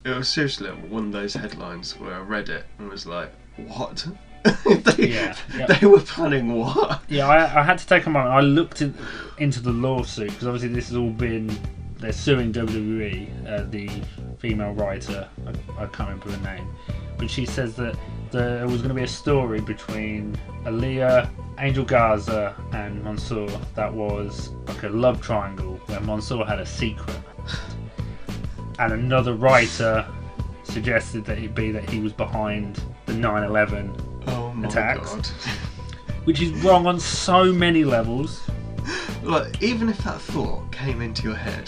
It was seriously one of those headlines where I read it and was like, what? They were planning what? Yeah, I had to take a moment. I looked into the lawsuit because obviously this has all been... They're suing WWE, the female writer, I can't remember her name, but she says that there was going to be a story between Aaliyah, Angel Garza and Mansoor that was like a love triangle where Mansoor had a secret. And another writer suggested that it be that he was behind the 9/11 attacks. God. Which is wrong on so many levels. Like, even if that thought came into your head,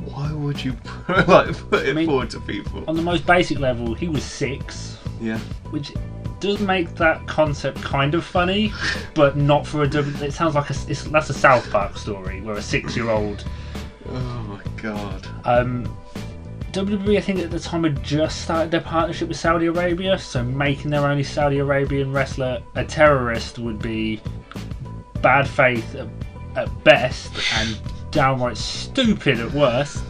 why would you put it forward to people? On the most basic level, he was 6. Yeah. Which does make that concept kind of funny, but not for a... It sounds like that's a South Park story where a 6-year-old... Oh my god. WWE, I think at the time, had just started their partnership with Saudi Arabia, so making their only Saudi Arabian wrestler a terrorist would be bad faith at best and downright stupid at worst.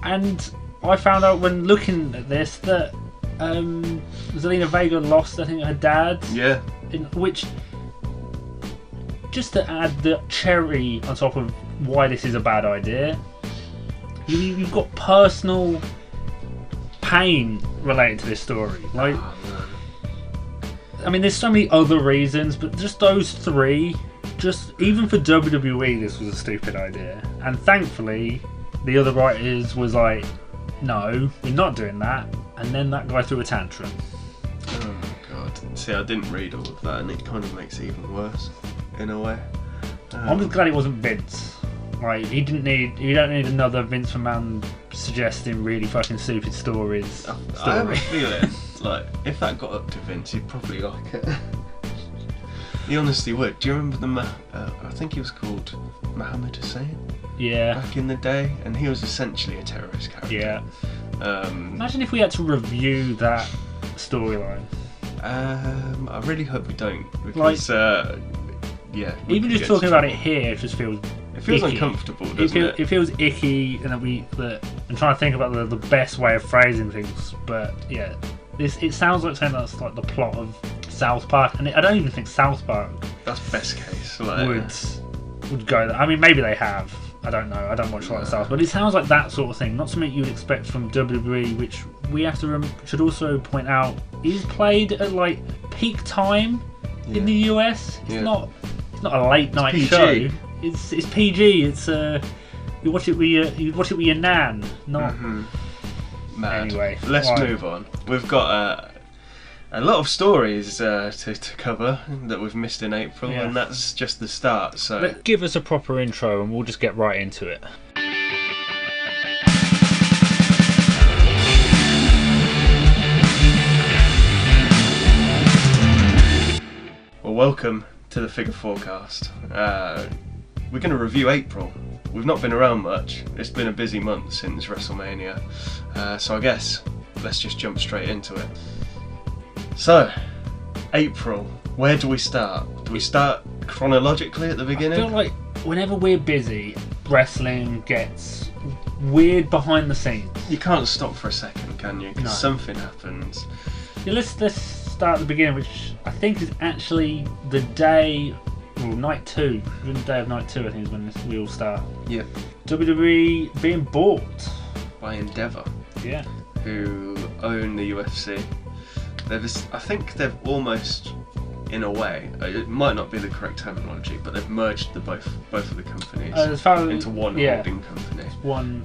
And I found out when looking at this that Zelina Vega lost, I think, her dad. Yeah. Which, just to add the cherry on top of why this is a bad idea, you've got personal pain related to this story. Like, I mean, there's so many other reasons, but just those 3, just even for WWE, this was a stupid idea. And thankfully, the other writers was like, no, we're not doing that. And then that guy threw a tantrum. Oh my god. See, I didn't read all of that, and it kind of makes it even worse, in a way. I'm just glad it wasn't Vince. Like, you don't need another Vince McMahon suggesting really fucking stupid stories. I have a feeling, like, if that got up to Vince, he'd probably like it. He honestly would. Do you remember I think he was called Muhammad Hussein? Yeah. Back in the day, and he was essentially a terrorist character. Yeah. Imagine if we had to review that storyline. I really hope we don't, because yeah. Even just talking about it here, it just feels. It feels icky. Uncomfortable, doesn't it? It feels icky, and I'm trying to think about the best way of phrasing things, but yeah, it sounds like something that's like the plot of South Park, and I don't even think South Park. That's best case. Like, would go there. I mean, maybe they have. I don't know. I don't watch a lot of South, but it sounds like that sort of thing. Not something you'd expect from WWE, which we have to should also point out is played at like peak time in the US. It's not a late night show. It's PG. It's you watch it with your nan. Not. Mad. Anyway, let's move on. We've got a lot of stories to cover that we've missed in April, and that's just the start. So give us a proper intro, and we'll just get right into it. Well, welcome to the Figure Forecast. We're going to review April. We've not been around much. It's been a busy month since WrestleMania, so I guess let's just jump straight into it. So, April, where do we start? Do we start chronologically at the beginning? I feel like whenever we're busy, wrestling gets weird behind the scenes. You can't stop for a second, can you? Because something happens. Yeah, let's start at the beginning, which I think is actually the day, night 2. The day of night 2, I think, is when we all start. Yep. WWE being bought by Endeavour. Yeah. Who own the UFC. I think they've almost, in a way, it might not be the correct terminology, but they've merged both of the companies into one holding company. One,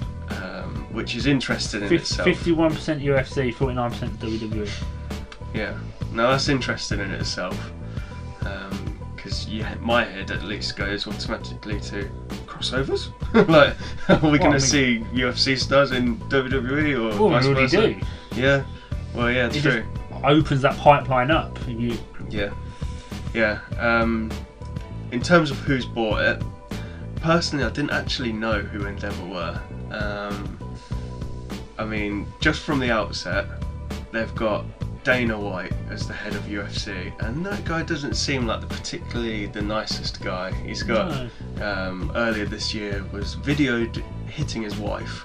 which is interesting in itself. 51% UFC, 49% WWE. Yeah, no, that's interesting in itself, because my head at least goes automatically to crossovers. Like, are we going to see UFC stars in WWE or vice versa? We already do. Yeah. Well, yeah, it's true. Opens that pipeline up. Yeah. In terms of who's bought it, personally, I didn't actually know who Endeavour were. I mean, just from the outset, they've got Dana White as the head of UFC, and that guy doesn't seem like particularly the nicest guy. He's got earlier this year was videoed hitting his wife,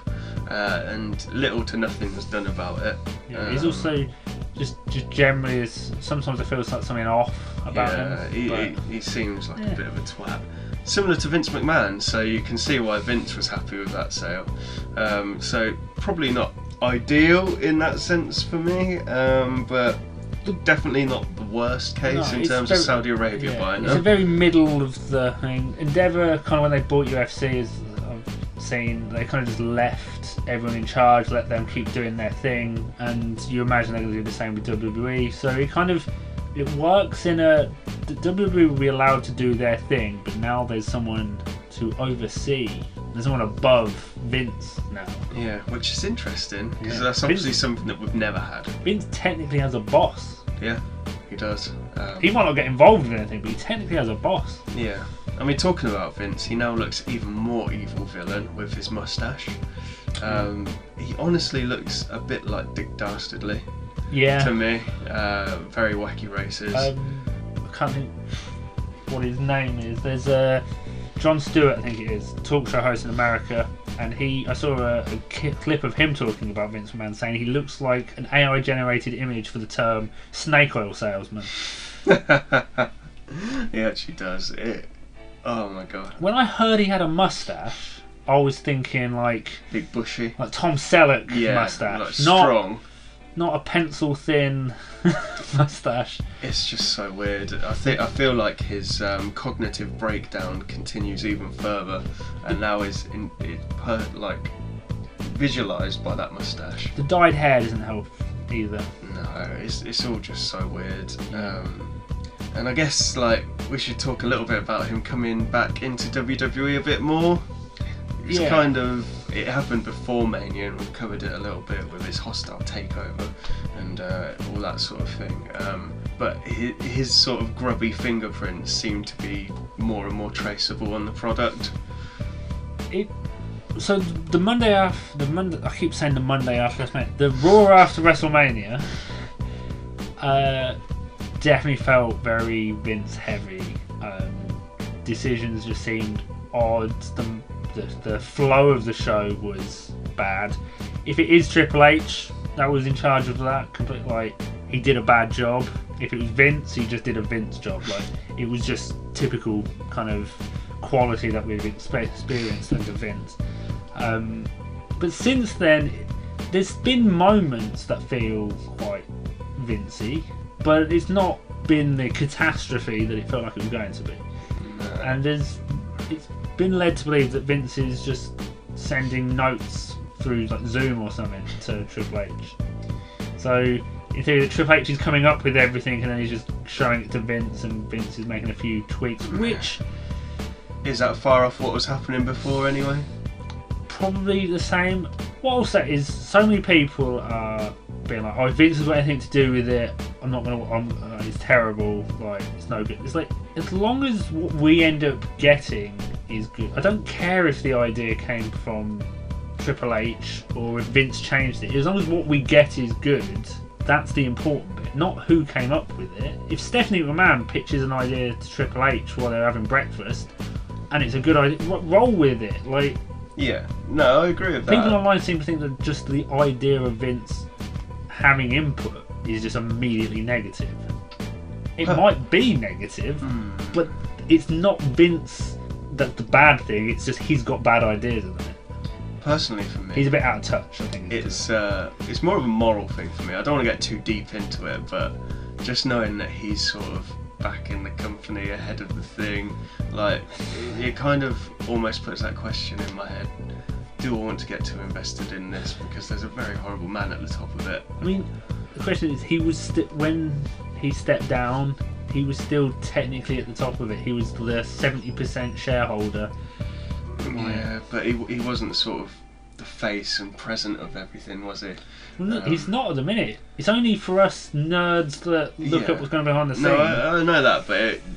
and little to nothing was done about it. Yeah, he's also just generally is. Sometimes it feels like something off about him. He seems like a bit of a twat. Similar to Vince McMahon, so you can see why Vince was happy with that sale. So probably not ideal in that sense for me, but definitely not the worst case in terms of Saudi Arabia buying them. It's a very middle of the. I mean, Endeavour, kind of when they bought UFC, as I've seen, they kind of just left everyone in charge, let them keep doing their thing, and you imagine they're going to do the same with WWE. So it works in a. The WWE will be allowed to do their thing, but now there's someone to oversee. There's someone above Vince now. Yeah, which is interesting because that's obviously something that we've never had. Vince technically has a boss. Yeah, he does. He might not get involved with anything, but he technically has a boss. Yeah. I mean, talking about Vince, he now looks even more evil villain with his mustache. He honestly looks a bit like Dick Dastardly. Yeah. To me, very wacky races. I can't think what his name is. There's Jon Stewart, I think it is, talk show host in America, and I saw a clip of him talking about Vince McMahon, saying he looks like an AI generated image for the term snake oil salesman. He actually does. Oh my god. When I heard he had a mustache, I was thinking like big bushy, like Tom Selleck mustache, like strong. Not a pencil thin mustache. It's just so weird. I feel like his cognitive breakdown continues even further, and now is visualised by that mustache. The dyed hair doesn't help either. No, it's all just so weird. And I guess we should talk a little bit about him coming back into WWE a bit more. It's it happened before Mania, and we've covered it a little bit with his hostile takeover and all that sort of thing. But his sort of grubby fingerprints seem to be more and more traceable on the product. So the Monday after I keep saying the Monday after WrestleMania, the Raw after WrestleMania, definitely felt very Vince heavy. Decisions just seemed odd. The flow of the show was bad. If it is Triple H that was in charge of that, he did a bad job. If it was Vince, he just did a Vince job. It was just typical kind of quality that we've experienced under Vince. But since then, there's been moments that feel quite Vincey, but it's not been the catastrophe that it felt like it was going to be. And it's been led to believe that Vince is just sending notes through Zoom or something to Triple H. So in theory, Triple H is coming up with everything, and then he's just showing it to Vince, and Vince is making a few tweaks. Which is that far off what was happening before, anyway? Probably the same. What I'll say is, so many people are being like, "Oh, if Vince has got anything to do with it, I'm not gonna. It's terrible. It's no good." It's as long as what we end up getting is good. I don't care if the idea came from Triple H or if Vince changed it. As long as what we get is good, that's the important bit, not who came up with it. If Stephanie McMahon pitches an idea to Triple H while they're having breakfast, and it's a good idea, roll with it. Yeah, no, I agree with that. People online seem to think that just the idea of Vince having input is just immediately negative. It might be negative, but it's not Vince that's the bad thing. It's just he's got bad ideas, isn't it? Personally, for me, he's a bit out of touch. I think it's more of a moral thing for me. I don't want to get too deep into it, but just knowing that he's sort of back in the company ahead of the thing, it kind of almost puts that question in my head: do I want to get too invested in this? Because there's a very horrible man at the top of it. I mean, the question is, when he stepped down, he was still technically at the top of it. He was the 70% shareholder. Yeah, but he wasn't sort of the face and present of everything, was he? Well, he's not at the minute. It's only for us nerds that look up what's going on behind the scenes. No, I know that,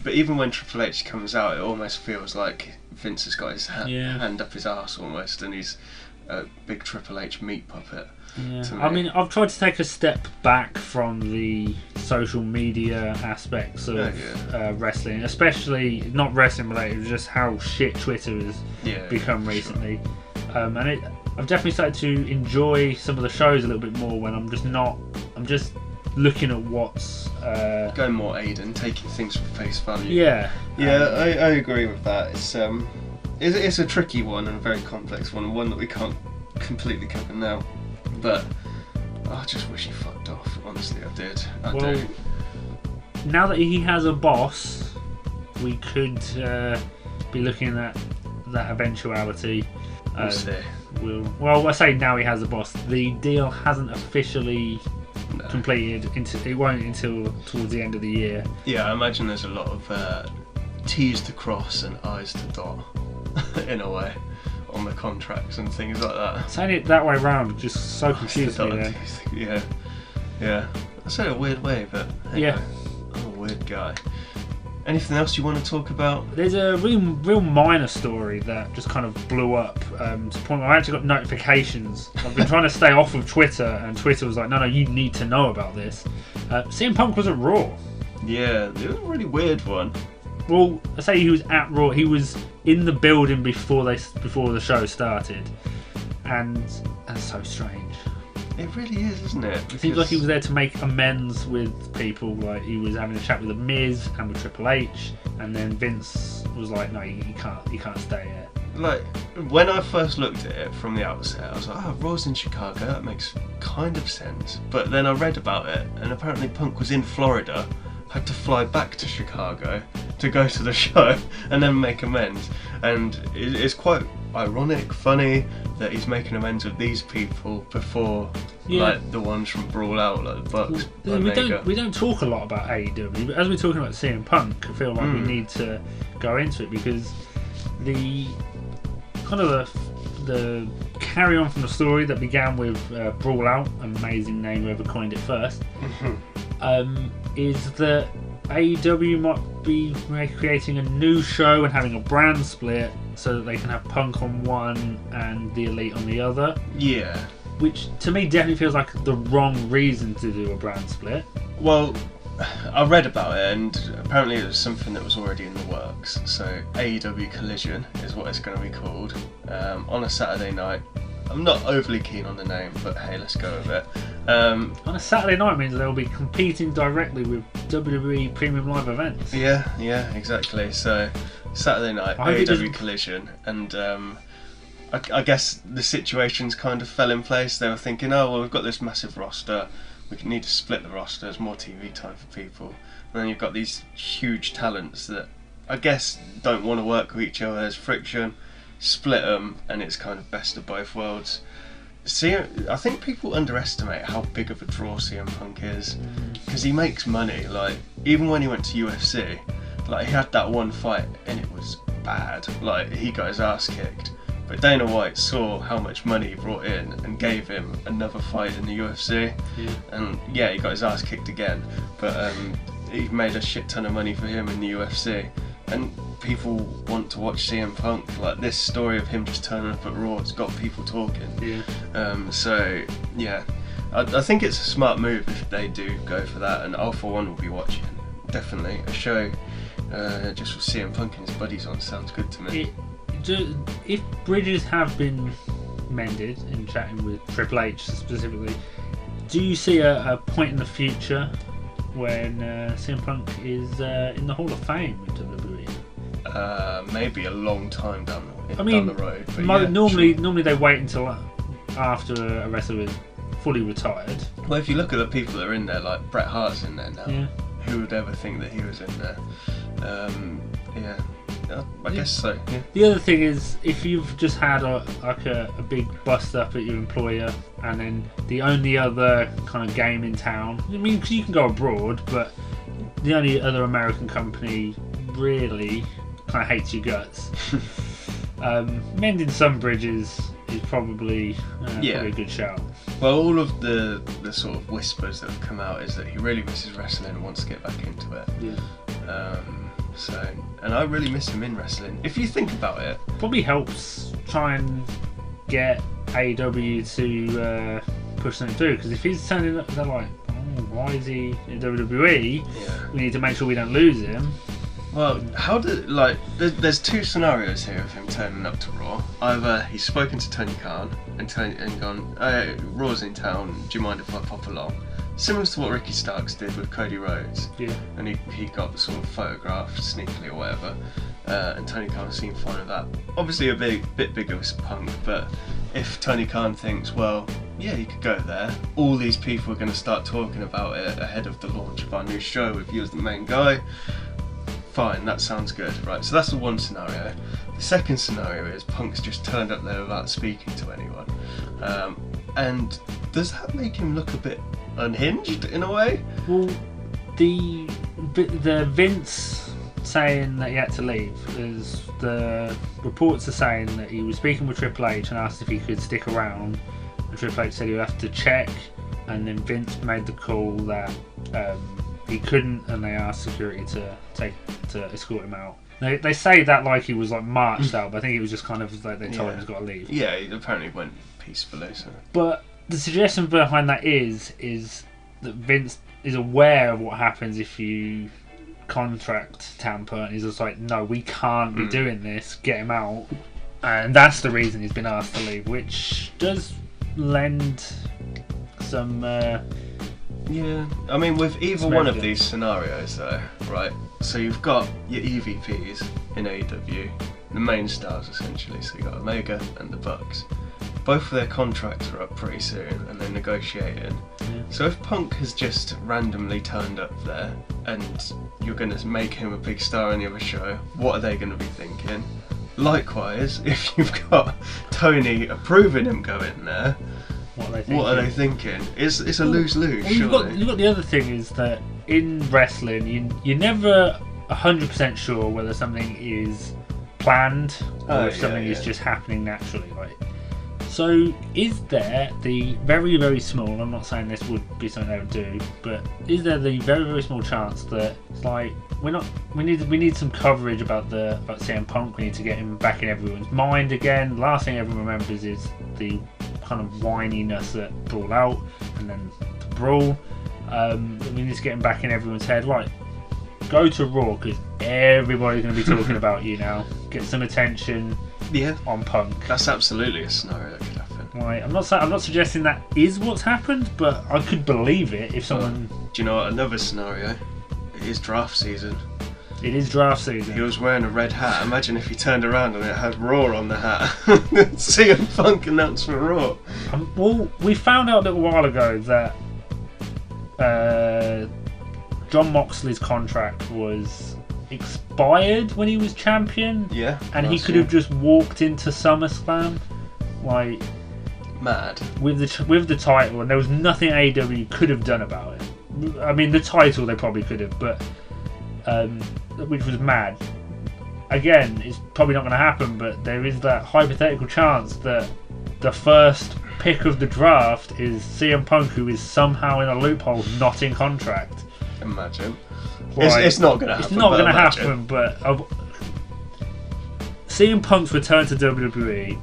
but even when Triple H comes out, it almost feels like Vince has got his hand up his arse almost, and he's a big Triple H meat puppet. Yeah. I mean, I've tried to take a step back from the social media aspects of wrestling, especially not wrestling related, just how shit Twitter has become recently. And I've definitely started to enjoy some of the shows a little bit more when I'm just looking at what's going more Aiden, taking things for face value. Yeah. I agree with that. It's a tricky one and a very complex one, and one that we can't completely cover now. But I just wish he fucked off. Honestly, I did. I do. Now that he has a boss, we could be looking at that eventuality. We'll see. I say now he has a boss. The deal hasn't officially completed. It won't until towards the end of the year. Yeah, I imagine there's a lot of T's to cross and I's to dot, in a way, on the contracts and things like that. Saying it that way round just so confused me there. Yeah. I said it a weird way, but anyway, I'm a weird guy. Anything else you want to talk about? There's a real minor story that just kind of blew up to the point where I actually got notifications. I've been trying to stay off of Twitter, and Twitter was like, no, you need to know about this. CM Punk was at Raw. Yeah, it was a really weird one. Well, I say he was at Raw. He was in the building before the show started, and that's so strange. It really is, isn't it? It seems like he was there to make amends with people. Like he was having a chat with The Miz and with Triple H, and then Vince was like, "No, you can't stay here." Like when I first looked at it from the outset, I was like, "Oh, Raw's in Chicago. That makes kind of sense." But then I read about it, and apparently Punk was in Florida, had to fly back to Chicago to go to the show, and then make amends. And it's quite ironic, funny that he's making amends with these people before like the ones from Brawl Out, like the Bucks. We don't talk a lot about AEW, but as we're talking about CM Punk, I feel like we need to go into it because the kind of the carry on from the story that began with Brawl Out, amazing name whoever coined it first, is that AEW might be creating a new show and having a brand split so that they can have Punk on one and the Elite on the other. Yeah. Which to me definitely feels like the wrong reason to do a brand split. Well, I read about it and apparently it was something that was already in the works. So AEW Collision is what it's going to be called, on a Saturday night. I'm not overly keen on the name, but hey, let's go with it. On a Saturday night means they'll be competing directly with WWE Premium Live events. Yeah, exactly. So Saturday night, AEW Collision, and I guess the situations kind of fell in place. They were thinking, oh well, we've got this massive roster, we need to split the roster, there's more TV time for people. And then you've got these huge talents that I guess don't want to work with each other, there's friction. Split them, and it's kind of best of both worlds. I think people underestimate how big of a draw CM Punk is, because he makes money. Like even when he went to UFC, like he had that one fight and it was bad. Like he got his ass kicked, but Dana White saw how much money he brought in and gave him another fight in the UFC. And yeah, he got his ass kicked again, but he made a shit ton of money for him in the UFC. And people want to watch CM Punk. Like this story of him just turning up at Raw, it's got people talking. So yeah, I think it's a smart move if they do go for that. And I for one will be watching. Definitely a show just with CM Punk and his buddies on sounds good to me. If bridges have been mended in chatting with Triple H specifically, do you see a point in the future when CM Punk is in the Hall of Fame in WWE? Maybe a long time down the road. But normally they wait until after a wrestler is fully retired. Well, if you look at the people that are in there, like Bret Hart's in there now. Yeah. Who would ever think that he was in there? I guess so. Yeah. The other thing is, if you've just had a big bust up at your employer, and then the only other kind of game in town, I mean, 'cause you can go abroad, but the only other American company really kind of hates your guts. Mending some bridges is probably a good shout. Well, all of the sort of whispers that have come out is that he really misses wrestling and wants to get back into it. And I really miss him in wrestling. If you think about it, probably helps try and get AEW to push something through. Because if he's turning up, they're like, oh, why is he in WWE? We need to make sure we don't lose him. Well, how did there's two scenarios here of him turning up to Raw. Either he's spoken to Tony Khan and gone, Raw's in town, do you mind if I pop along? Similar to what Ricky Starks did with Cody Rhodes. Yeah. And he got sort of photographed sneakily or whatever. And Tony Khan seemed fine with that. Obviously a bit bigger with Punk, but if Tony Khan thinks, well, yeah, you could go there. All these people are going to start talking about it ahead of the launch of our new show with you as the main guy. Fine, that sounds good. Right, so that's the one scenario. The second scenario is Punk's just turned up there without speaking to anyone. And does that make him look a bit unhinged in a way? Well, the Vince saying that he had to leave is the reports are saying that he was speaking with Triple H and asked if he could stick around. And Triple H said he would have to check, and then Vince made the call that he couldn't, and they asked security to escort him out. They say that like he was like marched out, but I think it was just kind of like they told him he's got to leave. Yeah, he apparently went peacefully. So. But the suggestion behind that is that Vince is aware of what happens if you contract Tampa, and he's just like, no, we can't be doing this, get him out. And that's the reason he's been asked to leave, which does lend some yeah, I mean, with either one of these scenarios though, right, so you've got your EVPs in AEW, the main stars essentially, so you've got Omega and the Bucks. Both of their contracts are up pretty soon and they're negotiating. So if Punk has just randomly turned up there and you're going to make him a big star on the other show, what are they going to be thinking? Likewise, if you've got Tony approving him going there, what are they thinking? It's a lose-lose, surely. You've got the other thing is that in wrestling, you're never 100% sure whether something is planned or if something is just happening naturally. Like, so is there the very, very small, I'm not saying this would be something they would do, but is there the very, very small chance that it's like, we need some coverage about CM Punk, we need to get him back in everyone's mind again. The last thing everyone remembers is the kind of whininess at Brawl Out and then the Brawl. We need to get him back in everyone's head. Like, go to Raw because everybody's going to be talking about you now. Get some attention on Punk. That's absolutely a scenario that could happen. Like, I'm not suggesting that is what's happened, but I could believe it if someone. Do you know what? Another scenario? It is draft season. It is draft season. He was wearing a red hat. Imagine if he turned around and it had Raw on the hat. CM Punk announced for Raw. Well, we found out a little while ago that Jon Moxley's contract was expired when he was champion. Yeah. And he could have just walked into SummerSlam, like mad with the title, and there was nothing AEW could have done about it. I mean, the title they probably could have, but which was mad. Again, it's probably not going to happen, but there is that hypothetical chance that the first pick of the draft is CM Punk, who is somehow in a loophole, not in contract. Imagine. Like, it's not going to happen. It's not going to happen, but CM Punk's return to WWE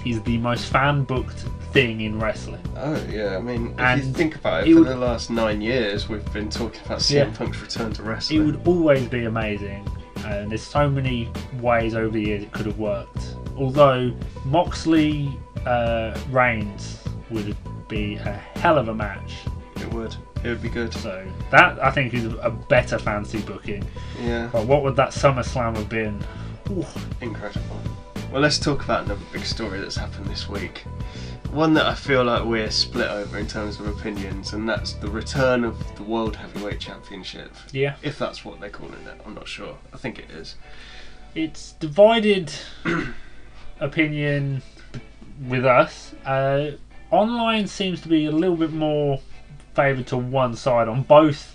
is the most fan-booked thing in wrestling. Oh yeah, I mean, if you think about it, for the last 9 years we've been talking about CM Punk's return to wrestling. It would always be amazing, and there's so many ways over the years it could have worked. Although Moxley Reigns would be a hell of a match. It would be good. So that, I think, is a better fantasy booking. Yeah. But what would that SummerSlam have been? Ooh. Incredible. Well, let's talk about another big story that's happened this week. One that I feel like we're split over in terms of opinions, and that's the return of the World Heavyweight Championship. Yeah. If that's what they're calling it, I'm not sure. I think it is. It's divided opinion with us. Online seems to be a little bit more favoured to one side on both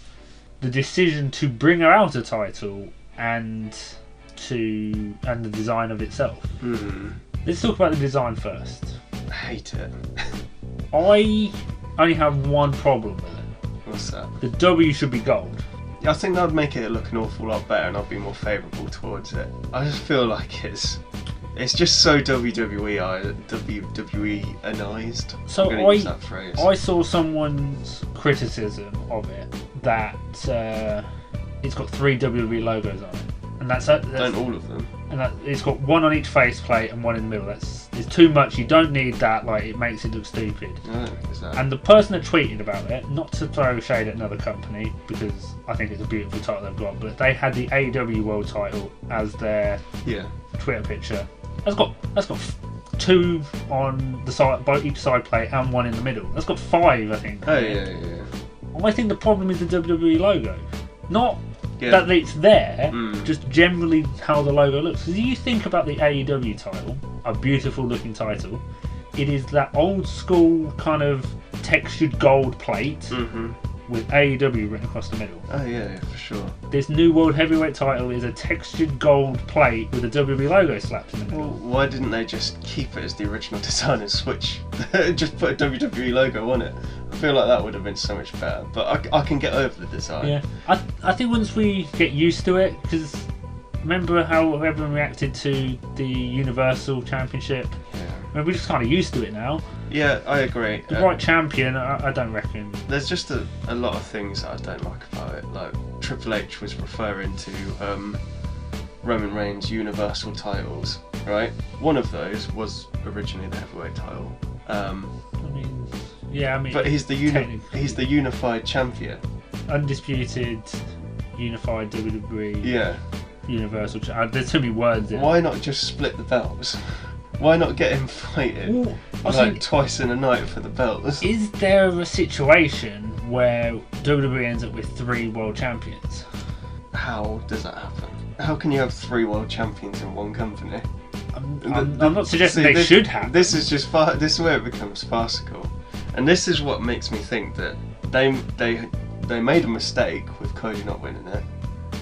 the decision to bring her out a title and the design of itself. Let's talk about the design first. I hate it. I only have one problem with it. What's that? The W should be gold. I think that would make it look an awful lot better and I'd be more favourable towards it. I just feel like it's just so WWE-anized. So I'm use that phrase. I saw someone's criticism of it that it's got 3 WWE logos on it. and that's Don't all of them? and it's got one on each faceplate and one in the middle. It's too much. You don't need that. Like, it makes it look stupid. No, exactly. And the person that tweeted about it, not to throw shade at another company because I think it's a beautiful title they've got, but they had the AEW World Title as their Twitter picture. That's got 2 on the side, both each side plate, and 1 in the middle. That's got 5, I think. Oh yeah. I think the problem is the WWE logo, not that it's there, just generally how the logo looks. Because if you think about the AEW title, a beautiful looking title, it is that old school kind of textured gold plate with AEW written across the middle. Oh yeah, for sure. This new World Heavyweight title is a textured gold plate with a WWE logo slapped in the middle. Well, why didn't they just keep it as the original design and switch? Just put a WWE logo on it. I feel like that would have been so much better. But I can get over the design. Yeah, I think once we get used to it, because remember how everyone reacted to the Universal Championship? Yeah. I mean, we're just kind of used to it now. Yeah, I agree. The right champion, I don't reckon. There's just a lot of things that I don't like about it. Like, Triple H was referring to Roman Reigns' Universal titles, right? One of those was originally the heavyweight title. But he's the unified champion. Undisputed, unified WWE. Yeah. Universal champion. There's too many words in it. Why not just split the belts? Why not get him fighting twice in a night for the belts? Is there a situation where WWE ends up with 3 world champions? How does that happen? How can you have 3 world champions in one company? I'm not suggesting they should have. This is just this is where it becomes farcical, and this is what makes me think that they made a mistake with Cody not winning it,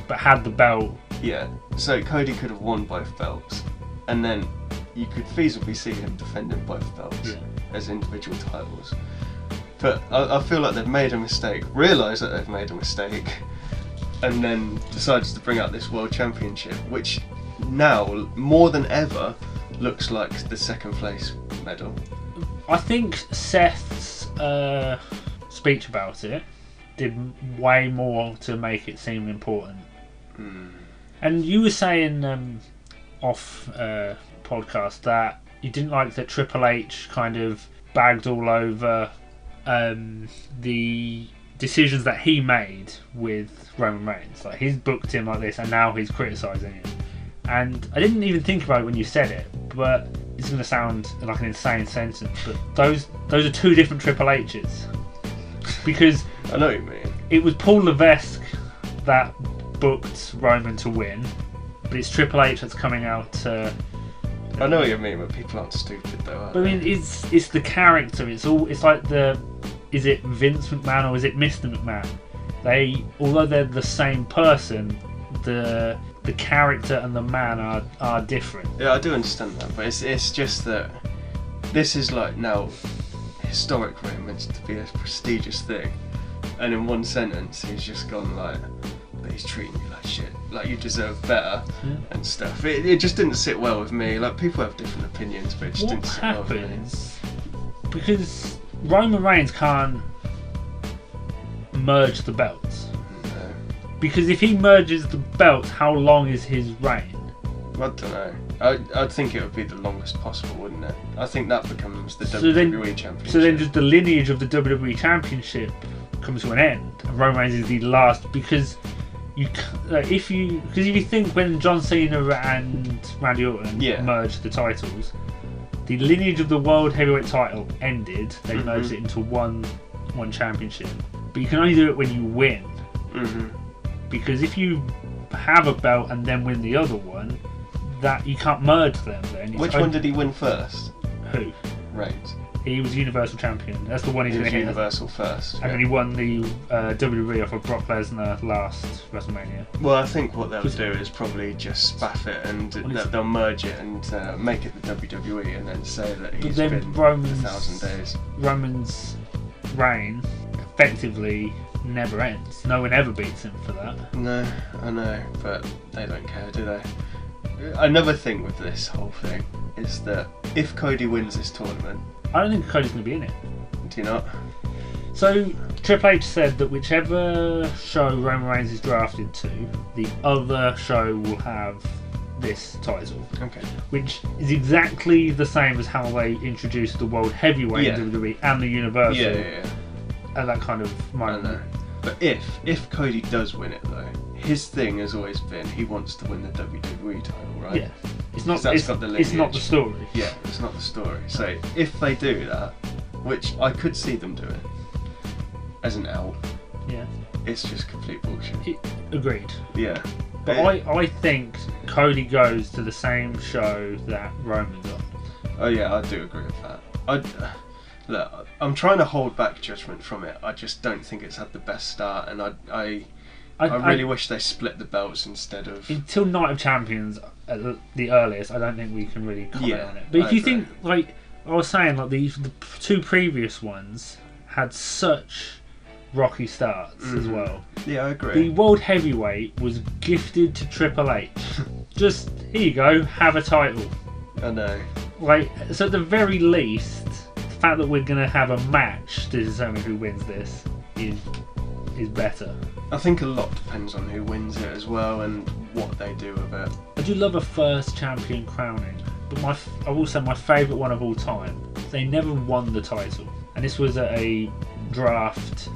but had the belt. Yeah, so Cody could have won both belts, and then you could feasibly see him defending both belts as individual titles. But I feel like they've made a mistake, realised that they've made a mistake, and then decided to bring out this World Championship, which now, more than ever, looks like the second place medal. I think Seth's speech about it did way more to make it seem important. And you were saying off podcast that you didn't like that Triple H kind of bagged all over the decisions that he made with Roman Reigns. Like, he's booked him like this and now he's criticising him. And I didn't even think about it when you said it, but it's going to sound like an insane sentence, but those are 2 different Triple H's. Because I know what you mean. It was Paul Levesque that booked Roman to win, but it's Triple H that's coming out to... I know what you mean, but people aren't stupid though, are they? I mean, it's the character. It's like is it Vince McMahon or is it Mr. McMahon? Although they're the same person, the character and the man are different. Yeah, I do understand that, but it's just that this is like now historically meant to be a prestigious thing, and in one sentence he's just gone like, but he's treating you like shit, like you deserve better and stuff. It just didn't sit well with me. Like, people have different opinions, but it just didn't sit well with me. What happens? Because Roman Reigns can't merge the belts. No. Because if he merges the belts, how long is his reign? I don't know. I'd think it would be the longest possible, wouldn't it? I think that becomes the WWE Championship. So then just the lineage of the WWE Championship comes to an end, and Roman Reigns is the last, because if you think when John Cena and Randy Orton merged the titles, the lineage of the World Heavyweight title ended. They merged it into one championship, but you can only do it when you win. Because if you have a belt and then win the other one, that you can't merge them then. Which one did he win first? Who? Reigns. He was Universal Champion. That's the one he's going to hit. Universal first. And then he won the WWE off of Brock Lesnar last WrestleMania. Well, I think what they'll do is probably just spaff it and they'll merge it and make it the WWE, and then say that he's been 1,000 days. Roman's reign effectively never ends. No one ever beats him for that. No, I know, but they don't care, do they? Another thing with this whole thing is that if Cody wins this tournament, I don't think Cody's going to be in it. Do you not? So Triple H said that whichever show Roman Reigns is drafted to, the other show will have this title. Okay. Which is exactly the same as how they introduced the World Heavyweight in WWE and the Universal. Yeah. At that kind of moment. But if Cody does win it though, his thing has always been he wants to win the WWE title, right? Yeah. It's not the story. Yeah, it's not the story. So if they do that, which I could see them doing as an out, yeah, it's just complete bullshit. Agreed. Yeah. But I think Cody goes to the same show that Roman's on. Oh yeah, I do agree with that. Look, I'm trying to hold back judgment from it. I just don't think it's had the best start, and I really wish they split the belts instead of... Until Night of Champions, at the earliest, I don't think we can really comment on it. But if you think, like I was saying, like the two previous ones had such rocky starts as well. Yeah, I agree. The World Heavyweight was gifted to Triple H. Just, here you go, have a title. I know. Like, so at the very least, the fact that we're going to have a match to determine who wins this is better. I think a lot depends on who wins it as well and what they do with it. I do love a first champion crowning, but I will say my favourite one of all time, they never won the title. And this was at a draft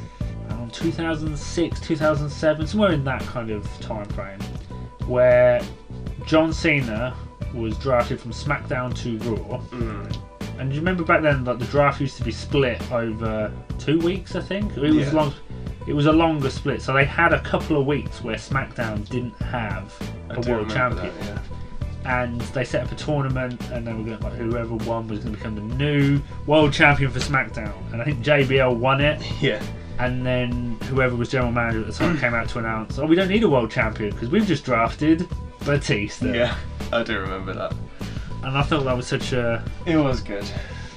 around 2006, 2007, somewhere in that kind of time frame, where John Cena was drafted from SmackDown to Raw. And do you remember back then, like the draft used to be split over 2 weeks, I think? It was long. It was a longer split, so they had a couple of weeks where SmackDown didn't have a world champion. That, and they set up a tournament, and they were going like whoever won was going to become the new world champion for SmackDown. And I think JBL won it. Yeah. And then whoever was general manager at the time came out to announce, "Oh, we don't need a world champion because we've just drafted Batista." Yeah, I do remember that. And I thought that was such a... It was good.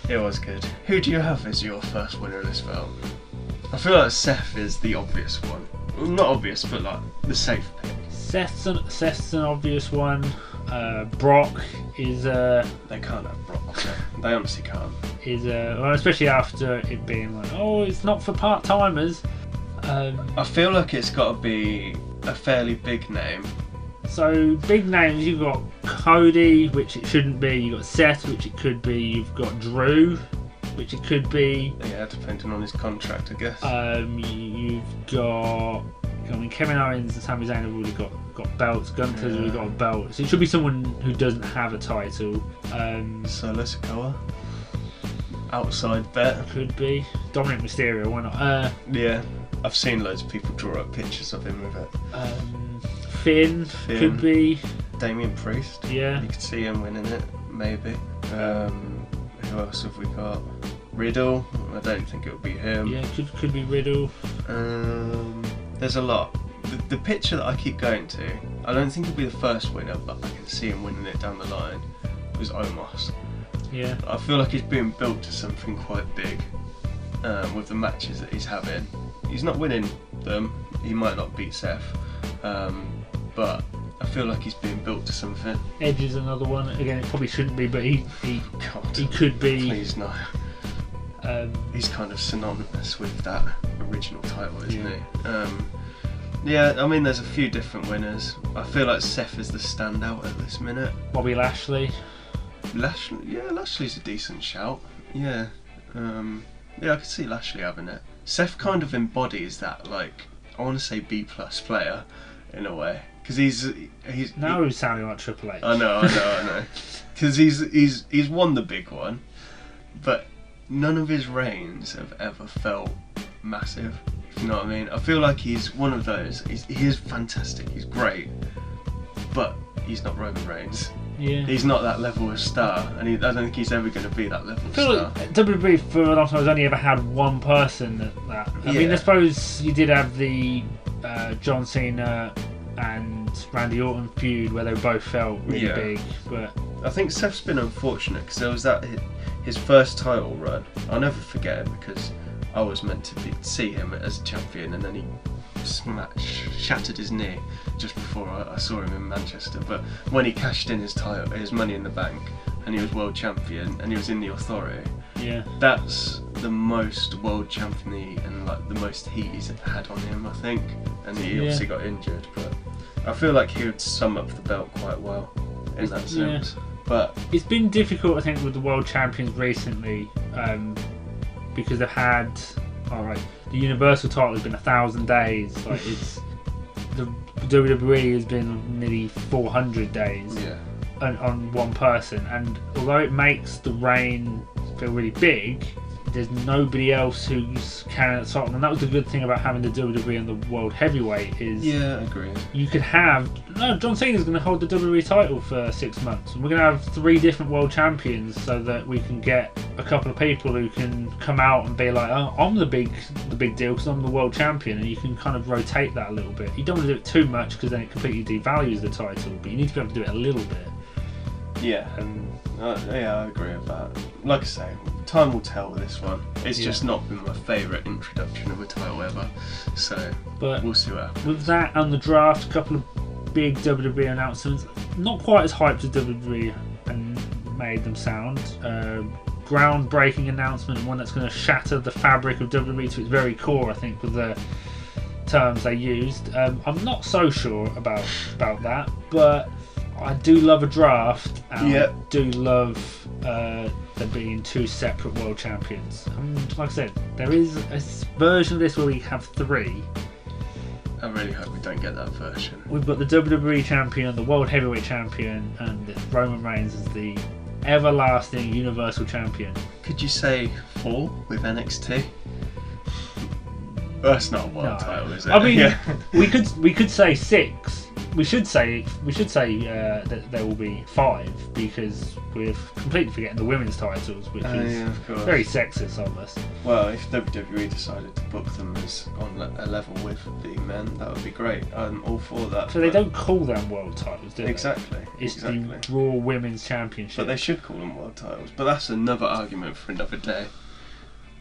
It was good. Who do you have as your first winner of this belt? I feel like Seth is the obvious one. Well, not obvious, but like the safe pick. Seth's an obvious one. Brock is They can't have Brock. They honestly can't. Well, especially after it being like, oh, it's not for part timers. I feel like it's got to be a fairly big name. So big names, you've got Cody, which it shouldn't be. You've got Seth, which it could be. You've got Drew, which it could be. Yeah, depending on his contract, I guess. You've got... I mean, Kevin Owens and Sami Zayn have already got belts. Gunther's already got a belt. So it should be someone who doesn't have a title. Solo Sikoa. Outside bet. Could be. Dominic Mysterio, why not? Yeah, I've seen loads of people draw up pictures of him with it. Finn could be. Damian Priest. Yeah. You could see him winning it, maybe. Who else have we got? Riddle. I don't think it would be him. Yeah, could be Riddle. There's a lot. The picture that I keep going to, I don't think he'll be the first winner, but I can see him winning it down the line, was Omos. Yeah. I feel like he's being built to something quite big with the matches that he's having. He's not winning them, he might not beat Seth, but I feel like he's being built to something. Edge is another one. Again, it probably shouldn't be, but he could be. Please no. He's kind of synonymous with that original title, isn't he? Yeah, I mean, there's a few different winners. I feel like Seth is the standout at this minute. Bobby Lashley. Lashley's a decent shout. Yeah, I could see Lashley having it. Seth kind of embodies that, like, I want to say B+ player in a way, because he's he's sounding like Triple H. I know, because he's won the big one, but none of his reigns have ever felt massive. If you know what I mean? I feel like he's one of those. He is fantastic. He's great, but he's not Roman Reigns. Yeah. He's not that level of star, and I don't think he's ever going to be that level of I feel star. like WWE for a long time has only ever had one person at that. I mean, I suppose you did have the John Cena and Randy Orton feud where they both felt really big, but I think Seth's been unfortunate because there was that his first title run. I'll never forget it because I was meant to see him as champion, and then he shattered his knee just before I saw him in Manchester. But when he cashed in his title, his Money in the Bank, and he was world champion, and he was in the Authority, Yeah. That's the most world champion and like the most heat he's had on him, I think. And he obviously got injured, but I feel like he would sum up the belt quite well in that sense. But it's been difficult, I think, with the world champions recently, because they've had the Universal title has been 1,000 days. Like it's the WWE has been nearly 400 days on one person, and although it makes the reign feel really big, there's nobody else who's carrying the title. And that was the good thing about having the WWE and the World Heavyweight is agreed. You could have John Cena's going to hold the WWE title for 6 months, and we're going to have 3 different world champions so that we can get a couple of people who can come out and be like, oh, I'm the big deal because I'm the world champion, and you can kind of rotate that a little bit. You don't want to do it too much because then it completely devalues the title, but you need to be able to do it a little bit. Yeah, I agree with that. Like I say, time will tell with this one. It's just not been my favourite introduction of a title ever, so we'll see what happens. With that and the draft, a couple of big WWE announcements, not quite as hyped as WWE and made them sound. Groundbreaking announcement, one that's going to shatter the fabric of WWE to its very core, I think, with the terms they used. I'm not so sure about that, but I do love a draft, and I do love there being 2 separate world champions. And like I said, there is a version of this where we have 3. I really hope we don't get that version. We've got the WWE champion, the World Heavyweight champion, and Roman Reigns as the everlasting Universal champion. Could you say 4 with NXT? That's not a world title, is it? I mean, we could say 6. We should say that there will be 5 because we're completely forgetting the women's titles, which is very sexist of us. Well, if WWE decided to book them as on a level with the men, that would be great. I'm all for that. So they don't call them world titles, do they? Exactly. It's the Raw Women's Championship. But they should call them world titles. But that's another argument for another day.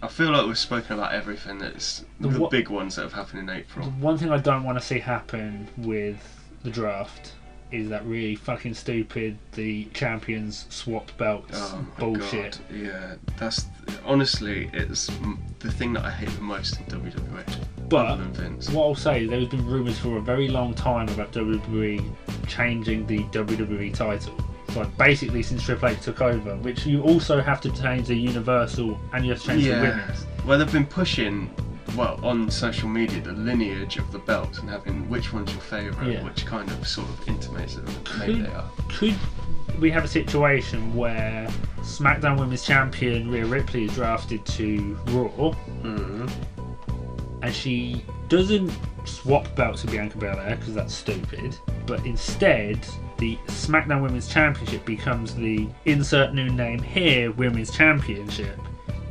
I feel like we've spoken about everything that's the big ones that have happened in April. The one thing I don't want to see happen with the draft is that really fucking stupid the champions swap belts bullshit. God. Yeah, that's honestly it's the thing that I hate the most in WWE. But other than Vince. What I'll say, there's been rumours for a very long time about WWE changing the WWE title. Like basically since Triple H took over, which you also have to change the Universal and you have to change the women's. Well, they've been pushing on social media the lineage of the belts and having which one's your favourite, which kind of sort of intimates that maybe they are. Could we have a situation where SmackDown Women's Champion Rhea Ripley is drafted to Raw, and she doesn't swap belts with Bianca Belair because that's stupid, but instead the SmackDown Women's Championship becomes the insert new name here Women's Championship,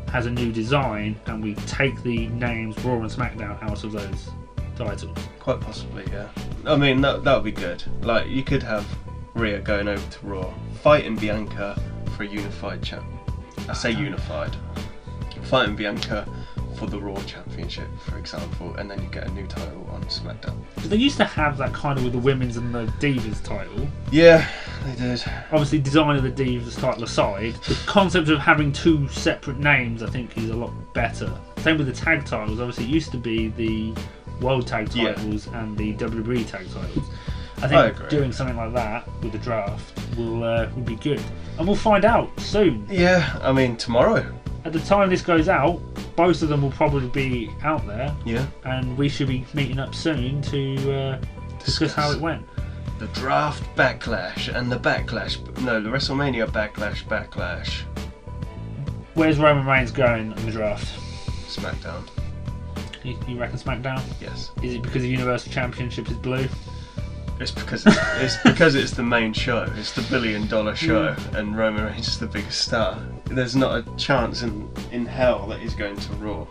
has a new design, and we take the names Raw and SmackDown out of those titles. Quite possibly, yeah. I mean, that would be good. Like, you could have Rhea going over to Raw, fighting Bianca for a unified champ. I say unified. Fighting Bianca for the Raw Championship, for example, and then you get a new title on SmackDown. But they used to have that kind of with the women's and the Divas title. Yeah, they did. Obviously, design of the Divas title aside, the concept of having 2 separate names I think is a lot better. Same with the tag titles. Obviously, it used to be the World Tag titles and the WWE Tag titles. I think doing something like that with the draft will be good. And we'll find out soon. Yeah, I mean, tomorrow. At the time this goes out, both of them will probably be out there. Yeah. And we should be meeting up soon to discuss how it went. The draft backlash and the WrestleMania backlash. Where's Roman Reigns going in the draft? SmackDown. You reckon SmackDown? Yes. Is it because the Universal Championship is blue? It's because it's the main show. It's the $1 billion show, and Roman Reigns is the biggest star. There's not a chance in hell that he's going to Raw.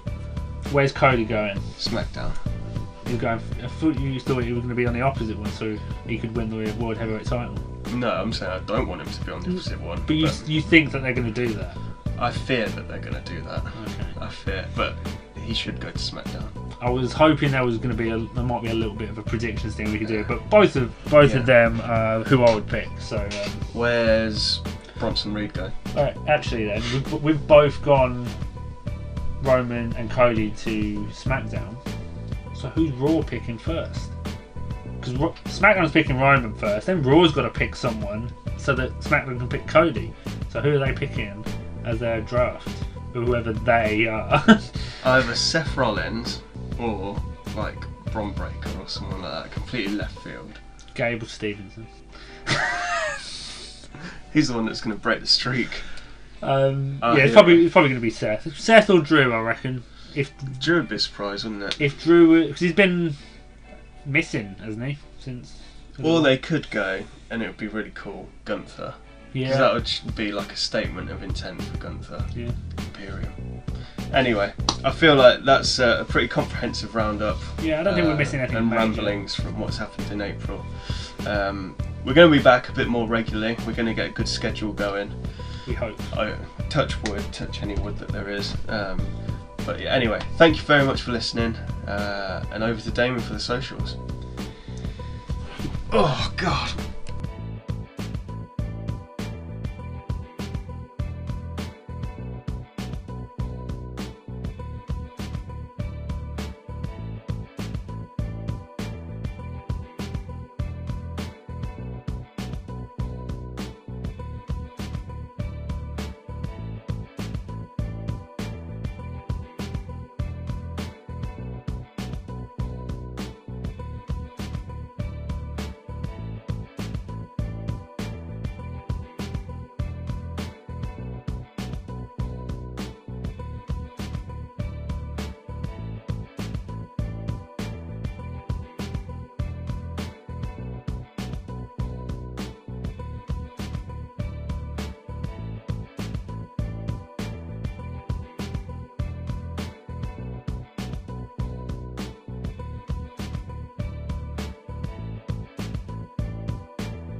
Where's Cody going? SmackDown. He's going. I thought you thought he was going to be on the opposite one, so he could win the World Heavyweight title. No, I'm saying I don't want him to be on the opposite one. But you think that they're going to do that? I fear that they're going to do that. Okay. I fear, but he should go to SmackDown. I was hoping there was going to be there might be a little bit of a predictions thing we could do, but both of them who I would pick. So where's Bronson Reed go. Alright, actually then, we've both gone Roman and Cody to SmackDown. So who's Raw picking first? Because SmackDown's picking Roman first, then Raw's got to pick someone so that SmackDown can pick Cody. So who are they picking as their draft? Whoever they are. Either Seth Rollins or like Bron Breakker or someone like that, completely left field. Gable Stevenson. He's the one that's going to break the streak. It's probably going to be Seth. Seth or Drew, I reckon. If Drew would be a surprise, wouldn't it? If Drew, because he's been missing, hasn't he? Since. Or they could go, and it would be really cool, Gunther. Yeah. Because that would be like a statement of intent for Gunther. Yeah. Imperium. Anyway, I feel like that's a pretty comprehensive roundup. Yeah, I don't think we're missing anything and major. ramblings from what's happened in April. We're going to be back a bit more regularly. We're going to get a good schedule going. We hope. I touch wood, touch any wood that there is. But yeah, anyway, thank you very much for listening. And over to Damon for the socials. Oh, God.